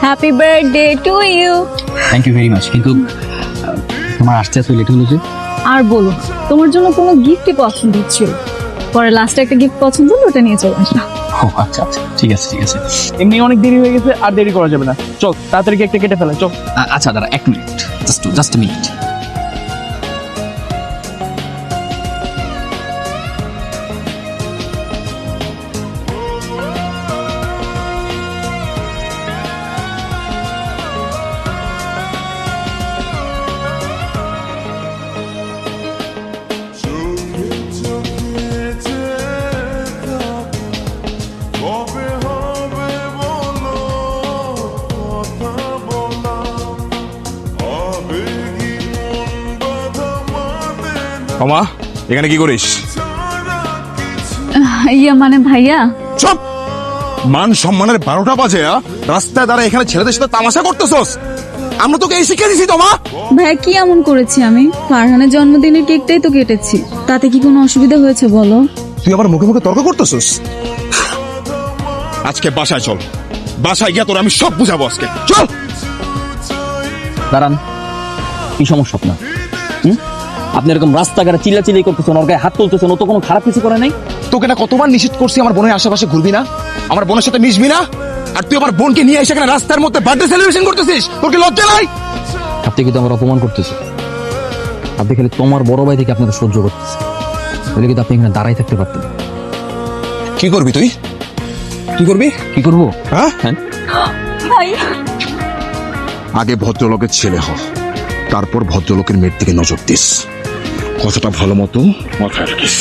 Happy birthday to you. Thank you very much. কিন্তু তোমার আসতে এত লেট হলো যে? আর বলো, তোমার জন্য কোনো গিফটই পছন্দ হচ্ছিল, পরে লাস্টে একটা গিফট পছন্দ হলো, ওটা নিয়ে চলে আসলাম। ও আচ্ছা আচ্ছা, ঠিক আছে ঠিক আছে। এমনি অনেক দেরি হয়ে গেছে, আর দেরি করা যাবে না। চল তাড়াতাড়ি কেকটা কেটে ফেলে, চল। আচ্ছা দাঁড়া, এক মিনিট, জাস্ট মিনিট। মামা, এখানে কি করিস? ইয়া মানে ভাইয়া, চুপ! মান সম্মানের 12টা বাজে, রাস্তায় দাঁড়া এখানে ছেলেদের সাথে তামাশা করতেছস? আমরা তোকে এই শিক্ষা দিছি তো মা? ভাইয়া কি এমন করেছি আমি? ফারহানের জন্মদিনের কেকটাই তো কেটেছি, তাতে কি কোনো অসুবিধা হয়েছে বলো? তুই আবার মুখে মুখে তর্ক করতেছস? আজকে বাসায় চল, বাসায় গিয়া তোর আমি সব বুঝাবো আজকে। চল। দাঁড়ান, কি সমস্যা আপনার? আপনি এরকম রাস্তাঘাটে চিল্লাচিল্লি করতেছেন, ওর গায়ে হাত তুলতেছেন, ও তো কোনো খারাপ কিছু করে নাই। তোকে না কতবার নিষেধ করছি আমার বোনের আশেপাশে ঘুরবি না, আমার বোনের সাথে মিশবি না, আর তুই আমার বোনকে নিয়ে এসে এখানে রাস্তার মধ্যে বার্থডে সেলিব্রেশন করতেছিস। তোর কি লজ্জা নাই? আপনি কিন্তু আমার অপমান করতেছেন। আপনি খালি তোমার বড় ভাই থেকে আপনাকে সহ্য করতেছে, বলে কিন্তু আপনি এখানে দাঁড়াই থাকতে পারতেন। কি করবি তুই? কি করবি? কি করবো? হ্যাঁ, ভাইয়া আগে ভদ্রলোকের ছেলে হ, তারপর ভদ্রলোকের মেয়ের দিকে নজর দিস। কথাটা ভালো মতো মাথায় রাখিস।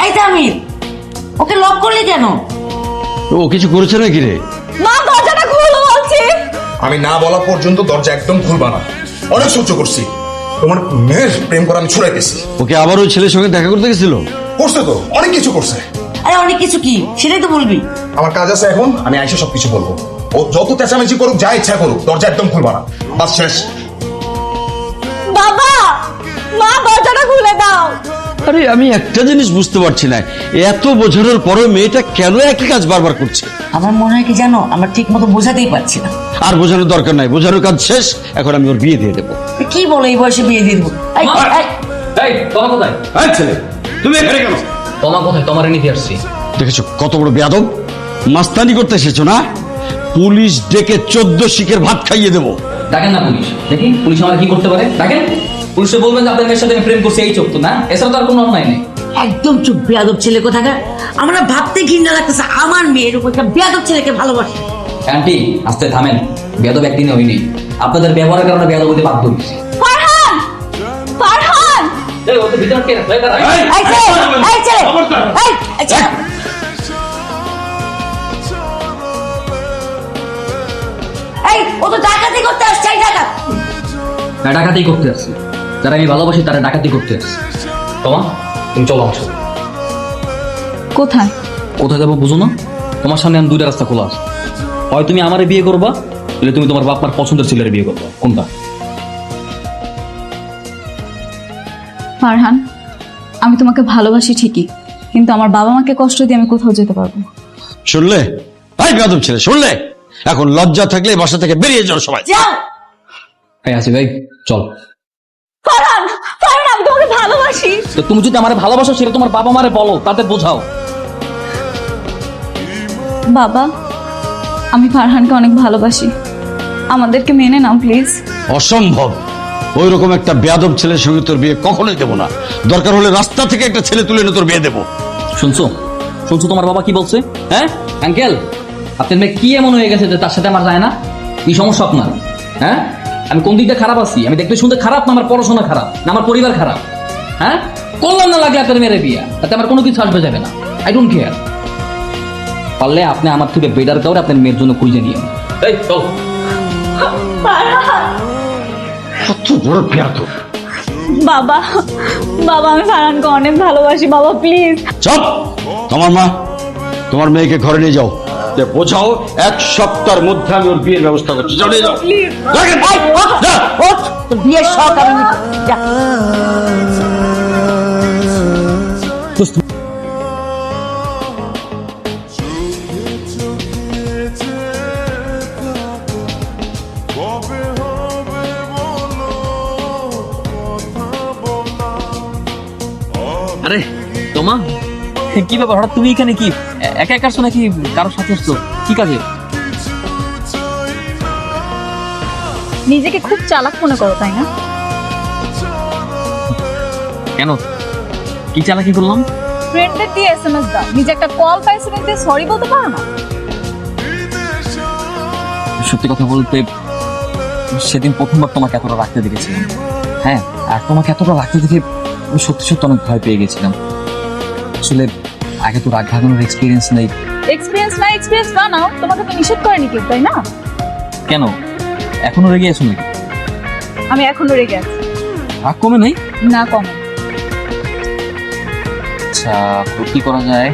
এই তামির, ওকে লক করলি কেন? ও কিছু করেছে নাকি রে? মা দরজাটা খুলো বলছি। আমি না বলা পর্যন্ত দরজা একদম খুলবা না। অনেক সহ্য করছি, তোমার মেয়ের প্রেম করা আমি ছুড়ে গেছি। ওকে আবার ওই ছেলের সঙ্গে দেখা করতে গেছিল? করছে তো, অনেক কিছু করছে। আরে অনেক কিছু কি, সেটাই তো বলবি। আমার কাজ আছে এখন, আমি আইসা সবকিছু বলবো। ও যত চেঁচামেচি করুক, যা ইচ্ছা করুক, দরজা একদম খুলবা না। বাস শেষ। বাবা, মা দরজাটা খুলে দাও। আরে আমি একটা জিনিস বুঝতে পারছি না, এত বোঝানোর পরও মেয়েটা কেন একই কাজ বারবার করছে? আমার মনে হয় কি জানো, আমরা ঠিক মতো বোঝাতেই পারছি না। আর বোঝানোর দরকার নাই, বোঝানোর কাজ শেষ। এখন আমি ওর বিয়ে দিয়ে দেবো। কি বলো, এই বয়সে বিয়ে দিয়ে দেবো? এই তোমার কোথায়? এই ছেলে, তুমি এখানে কেন? তোমার কোথায়? তোমার নিতে আসছি। দেখেছো কত বড় বেয়াদব, মাস্তানি করতে এসেছো না? পুলিশ ডেকে 14 শিকের ভাত খাইয়ে দেবো। ডাকেন না পুলিশ, দেখি পুলিশ আমার কি করতে পারে। ডাকেন, পুলিশে বলবেন যে আপনার মেয়ের সাথে আমি প্রেম করছি, এই চোখ তো না, এছাড়া তো আর কোনো অন্যায় নেই। একদম চুপ, বেয়াদব ছেলে কোথাকার। আমরা ভাবতে ঘৃণা লাগতেছে আমার মেয়ের উপর একটা বেয়াদব ছেলেকে ভালোবাসে। আন্টি আস্তে থামেন, বেয়াদব একদিনে হয়নি, আপনাদের ব্যবহারের কারণে বেয়াদব হতে বাধ্য হয়েছি। ফারহান, ফারহান, এই ওদের ভিতরে কে রাখবে? এই ছেলে, এই ছেলে, এই ছেলে। এই, ও তো ডাকাতি করতে আসছে, এই ডাকাত। ডাকাতি করতে আসছি, যারা আমি ভালোবাসি তারা ডাকাতি করতে আসছে। তোমা তুমি চলো আমার সাথে। কোথায়? কোথায় যাবো বুঝো না? তোমার সামনে আমি দুইটা রাস্তা খোলা আছে, হয় তুমি আমারে বিয়ে করবা, তাহলে তুমি তোমার বাপ মার পছন্দের ছেলের বিয়ে করবা। কোনটা? ফারহান, আমি তোমাকে ভালোবাসি ঠিকই, কিন্তু আমার বাবা মাকে কষ্ট দিয়ে আমি কোথাও যেতে পারবো না। শুনলে? এই বেয়াদব ছেলে, শুনলে? এখন লজ্জা থাকলে এই বাসা থেকে বেরিয়ে যাও সবাই। যাও। এই আসি ভাই, চল। ফারহান, ফারহান, আমি তোমাকে ভালোবাসি। তো তুমি যদি আমার ভালোবাসো সেটা তোমার বাবা মারে বলো, তাদের বোঝাও। বাবা, আমি ফারহানকে অনেক ভালোবাসি, আমাদেরকে মেনে নাও প্লিজ। অসম্ভব, ওই রকম একটা বেয়াদব ছেলের সঙ্গে তোর বিয়ে কখনোই দেবো না। দরকার হলে রাস্তা থেকে একটা ছেলে তুলে এনে তোর বিয়ে দেবো। শুনছো শুনছো তোমার বাবা কি বলছে? হ্যাঁ আঙ্কেল, আপনার মেয়ে কি এমন হয়ে গেছে যে তার সাথে আমার যায় না? কি সমস্যা আপনার? হ্যাঁ, আমি কোন দিকটা খারাপ আছি? আমি দেখতে শুনতে খারাপ না আমার পড়াশোনা খারাপ না আমার পরিবার খারাপ? হ্যাঁ, করলাম না লাগলে আপনার মেয়ের বিয়ে, তাতে আমার কোনো কিছু আসবে যাবে না। I don't care. পারলে আপনি আমার থেকে বেটার কাউরে আপনার মেয়ের জন্য খুঁজে নিয়ে এই চল। কত বড় বেয়াদব। বাবা, বাবা, আমি ফারহানকে অনেক ভালোবাসি, বাবা প্লিজ। চুপ, তোমার মা তোমার মেয়েকে ঘরে নিয়ে যাও, যে বোঝাও 1 সপ্তাহের মধ্যে আমি ওর বিয়ের ব্যবস্থা করছি। যাও নিয়ে যাও। রাখেন। যা। ওঠ, তোর বিয়ের শখ আমি মিটাবো। যা। আরে তোমা, কি ব্যাপার হঠাৎ তুমি এখানে? কি একা একা আসছো নাকি কারোর সাথে আসছো? কি কাজে? নিজেকে খুব চালাক মনে করো তাই না? কেন, কি চালাকি করলাম? ফ্রেন্ডদের দিয়ে SMS দাও, নিজে একটা কল পাই সেখান থেকে সরি বলতে পারো না? সত্যি কথা বলতে সেদিন প্রথমবার তোমাকে এতটা রাখতে দেখেছিলাম। হ্যাঁ, আর তোমাকে এতটা রাখতে দেখে আমি সত্যি সত্যি অনেক ভয় পেয়ে গেছিলাম। আসলে আগে তো রাগ ভাগানোর এক্সপিরিয়েন্স নেই। এক্সপিরিয়েন্স বানাও, তোমাকে তো নিষেধ করেনি কেউ তাই না? কেন এখনো রেগে আছো নাকি? আমি এখনো রেগে আছি। রাগ কমে নেই? না কমে। আচ্ছা, তো কি করা যায়?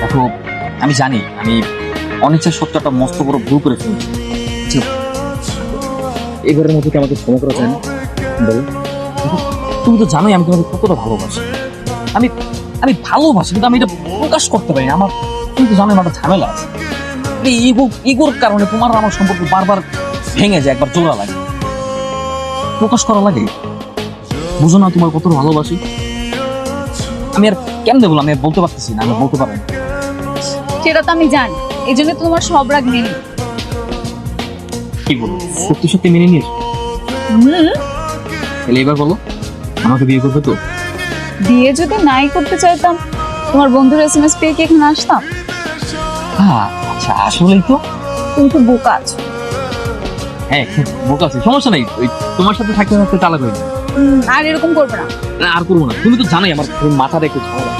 দেখো, আমি জানি আমি অনিচ্ছা সত্য একটা মস্ত বড় ভুল করে ফেলেছি। আচ্ছা, এবারের মতো কি আমাকে ক্ষমা করা যায় না? বলো। দেখো, তুমি তো জানোই আমি তোমাকে কতটা ভালোবাসি। আমি আমি ভালোবাসি, কিন্তু আমি এটা প্রকাশ করতে পারি না। আমার, তুমি তো জানো আমার একটা ঝামেলা আছে। এই ইগোর কারণে তোমার আর আমার সম্পর্ক বারবার ভেঙে যায়, একবার জোড়া লাগে, প্রকাশ করা লাগে। বুঝো না তোমার কতটা ভালোবাসি? আমি আর কেমনে বললাম, আমি আর বলতে পারতেছি না, আমি বলতে পারবো না। সেটা তো আমি জানি, এই জন্য তো তোমার সব রাগ মেনে নিই। কি বলবো, সত্যি সত্যি মেনে নিয়েছো? তাহলে এবার বলো, আমাকে বিয়ে করবে তো? বিয়ে যদি নাই করতে চাইতাম, তোমার বন্ধুর SMS পেয়ে কি এখানে আসতাম? হ্যাঁ, আচ্ছা, আসলেই তো তুমি তো বোকা আছো। হ্যাঁ, খুব বোকা আছে, সমস্যা নেই। ওই তোমার সাথে থাকতে থাকতে তালাক হয়ে যাবে। আর এরকম করবে না। আর করবো না। তুমি তো জানোই আমার মাথাটা একটু ঝামেলা।